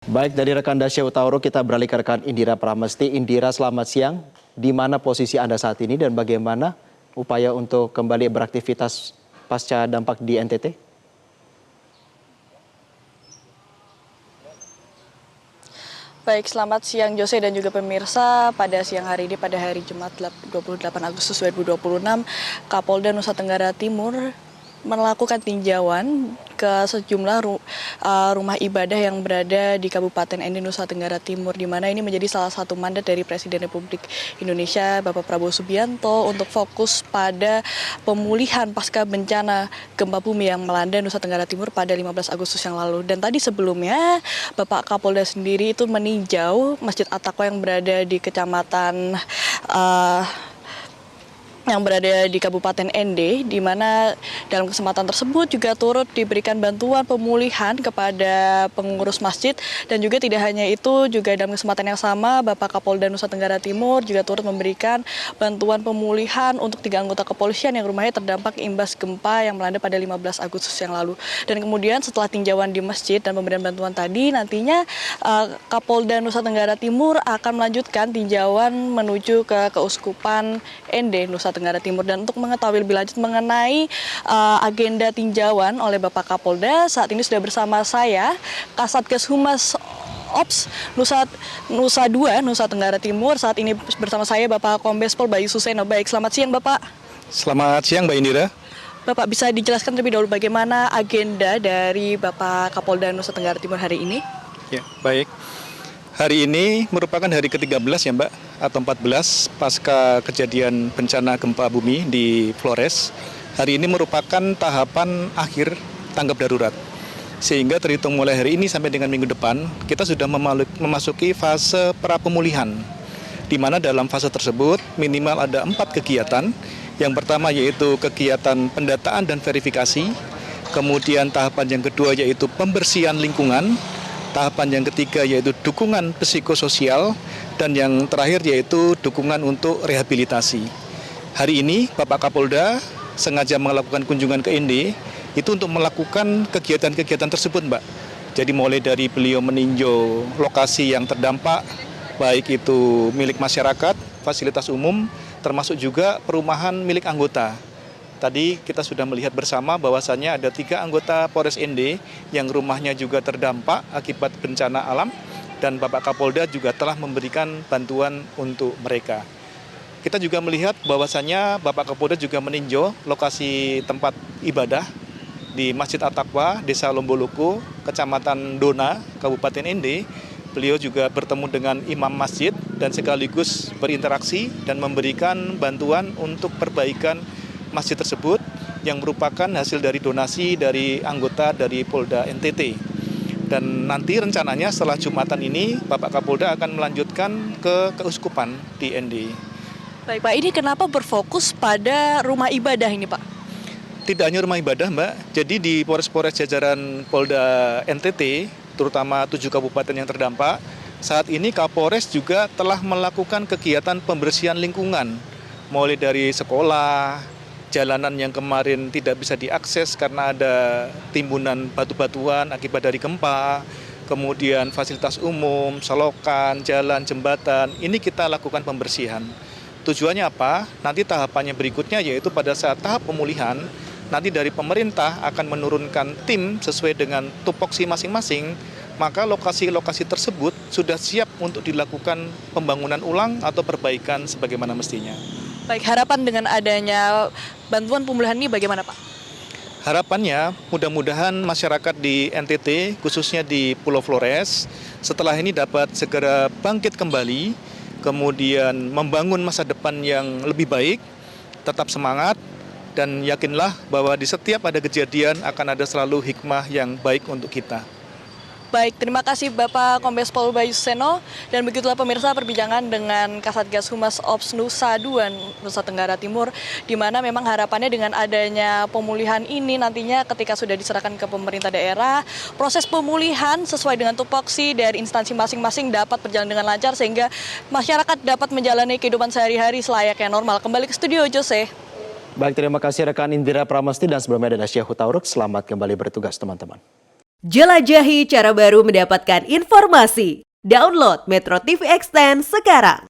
Baik, dari rekan Dasya Utauro kita beralih ke rekan Indira Pramesti. Indira, selamat siang. Di mana posisi Anda saat ini dan bagaimana upaya untuk kembali beraktivitas pasca dampak di NTT? Baik, selamat siang Jose dan juga pemirsa. Pada siang hari ini, pada hari Jumat 28 Agustus 2026, Kapolda Nusa Tenggara Timur melakukan tinjauan ke sejumlah rumah ibadah yang berada di Kabupaten Ende, Nusa Tenggara Timur, di mana ini menjadi salah satu mandat dari Presiden Republik Indonesia, Bapak Prabowo Subianto, untuk fokus pada pemulihan pasca bencana gempa bumi yang melanda Nusa Tenggara Timur pada 15 Agustus yang lalu. Dan tadi sebelumnya, Bapak Kapolda sendiri itu meninjau Masjid At-Taqwa yang berada di Kecamatan yang berada di Kabupaten Ende, di mana dalam kesempatan tersebut juga turut diberikan bantuan pemulihan kepada pengurus masjid. Dan juga tidak hanya itu, juga dalam kesempatan yang sama Bapak Kapolda Nusa Tenggara Timur juga turut memberikan bantuan pemulihan untuk 3 anggota kepolisian yang rumahnya terdampak imbas gempa yang melanda pada 15 Agustus yang lalu. Dan kemudian setelah tinjauan di masjid dan pemberian bantuan tadi, nantinya Kapolda Nusa Tenggara Timur akan melanjutkan tinjauan menuju ke Keuskupan Ende, Nusa Tenggara Timur. Dan untuk mengetahui lebih lanjut mengenai agenda tinjauan oleh Bapak Kapolda, saat ini sudah bersama saya Kasatgas Humas Ops Nusa 2 Nusa Tenggara Timur. Saat ini bersama saya Bapak Kombes Pol Bayu Suseno. Baik, selamat siang Bapak. Selamat siang Mbak Indira. Bapak, bisa dijelaskan terlebih dahulu bagaimana agenda dari Bapak Kapolda Nusa Tenggara Timur hari ini? Ya, baik. Hari ini merupakan hari ke-13 ya Mbak, atau 14 pasca kejadian bencana gempa bumi di Flores. Hari ini merupakan tahapan akhir tanggap darurat. Sehingga terhitung mulai hari ini sampai dengan minggu depan, kita sudah memasuki fase pra-pemulihan. Di mana dalam fase tersebut minimal ada 4 kegiatan. Yang pertama yaitu kegiatan pendataan dan verifikasi. Kemudian tahapan yang kedua yaitu pembersihan lingkungan. Tahapan yang ketiga yaitu dukungan psikososial, dan yang terakhir yaitu dukungan untuk rehabilitasi. Hari ini Bapak Kapolda sengaja melakukan kunjungan ke Ende itu untuk melakukan kegiatan-kegiatan tersebut Mbak. Jadi mulai dari beliau meninjau lokasi yang terdampak, baik itu milik masyarakat, fasilitas umum, termasuk juga perumahan milik anggota. Tadi kita sudah melihat bersama bahwasannya ada 3 anggota Polres Ende yang rumahnya juga terdampak akibat bencana alam, dan Bapak Kapolda juga telah memberikan bantuan untuk mereka. Kita juga melihat bahwasannya Bapak Kapolda juga meninjau lokasi tempat ibadah di Masjid At-Taqwa, Desa Lomboloko, Kecamatan Dona, Kabupaten Ende. Beliau juga bertemu dengan imam masjid dan sekaligus berinteraksi dan memberikan bantuan untuk perbaikan masjid tersebut yang merupakan hasil dari donasi dari anggota dari Polda NTT. Dan nanti rencananya setelah Jumatan ini Bapak Kapolda akan melanjutkan ke Keuskupan di Ende. Baik Pak, ini kenapa berfokus pada rumah ibadah ini Pak? Tidak hanya rumah ibadah Mbak, jadi di Polres-Polres jajaran Polda NTT, terutama 7 kabupaten yang terdampak, saat ini Kapolres juga telah melakukan kegiatan pembersihan lingkungan, mulai dari sekolah, jalanan yang kemarin tidak bisa diakses karena ada timbunan batu-batuan akibat dari gempa, kemudian fasilitas umum, selokan, jalan, jembatan, ini kita lakukan pembersihan. Tujuannya apa? Nanti tahapannya berikutnya yaitu pada saat tahap pemulihan, nanti dari pemerintah akan menurunkan tim sesuai dengan tupoksi masing-masing, maka lokasi-lokasi tersebut sudah siap untuk dilakukan pembangunan ulang atau perbaikan sebagaimana mestinya. Baik, harapan dengan adanya bantuan pemulihan ini bagaimana Pak? Harapannya mudah-mudahan masyarakat di NTT, khususnya di Pulau Flores, setelah ini dapat segera bangkit kembali, kemudian membangun masa depan yang lebih baik, tetap semangat, dan yakinlah bahwa di setiap ada kejadian akan ada selalu hikmah yang baik untuk kita. Baik, terima kasih Bapak Kombes Pol Bayu Suseno. Dan begitulah pemirsa perbincangan dengan Kasatgas Humas Ops Nusa 2 Nusa Tenggara Timur, di mana memang harapannya dengan adanya pemulihan ini nantinya ketika sudah diserahkan ke pemerintah daerah, proses pemulihan sesuai dengan tupoksi dari instansi masing-masing dapat berjalan dengan lancar sehingga masyarakat dapat menjalani kehidupan sehari-hari selayaknya normal. Kembali ke studio, Jose. Baik, terima kasih rekan Indira Pramesti dan sebelumnya ada Dasya Utauro. Selamat kembali bertugas teman-teman. Jelajahi cara baru mendapatkan informasi. Download Metro TV Extend sekarang.